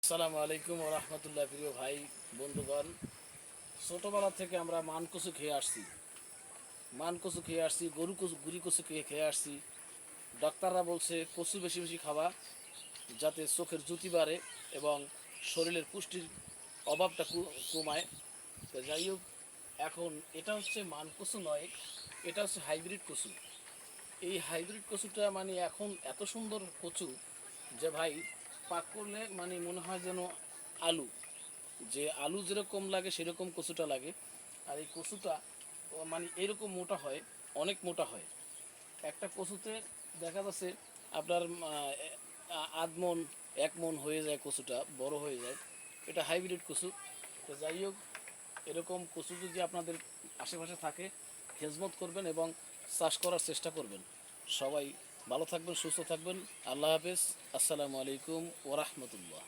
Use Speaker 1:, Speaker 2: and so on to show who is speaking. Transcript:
Speaker 1: আসসালামু আলাইকুম ওয়া রাহমাতুল্লাহ। প্রিয় ভাই বন্ধুগণ, ছোটোবেলা থেকে আমরা মান কচু খেয়ে আসছি, গরু কচু, গুড়ি কচু খেয়ে আসছি। ডাক্তাররা বলছে কচু বেশি বেশি খাওয়া, যাতে চোখের জ্যোতি বাড়ে এবং শরীরের পুষ্টির অভাবটা কমায়। তো যাই হোক, এখন এটা হচ্ছে মান কচু নয়, এটা হচ্ছে হাইব্রিড কচু। এই হাইব্রিড কচুটা মানে এখন এত সুন্দর কচু যে ভাই, পাক করলে মানে মনে হয় যেন আলু, আলু যেরকম লাগে সেরকম কচুটা লাগে। আর এই কচুটা মানে এরকম মোটা হয়, অনেক মোটা হয়। একটা কচুতে দেখা যাচ্ছে আপনার আধ মন 1 মন হয়ে যায়, কচুটা বড় হয়ে যায়। এটা হাইব্রিড কচু। তো যাই হোক, এরকম কচু যদি আপনাদের আশেপাশে থাকে, খেজমত করবেন এবং চাষ করার চেষ্টা করবেন। সবাই ভালো থাকবেন, সুস্থ থাকবেন। আল্লাহ হাফেজ। আসসালামু আলাইকুম ওয়া রাহমাতুল্লাহ।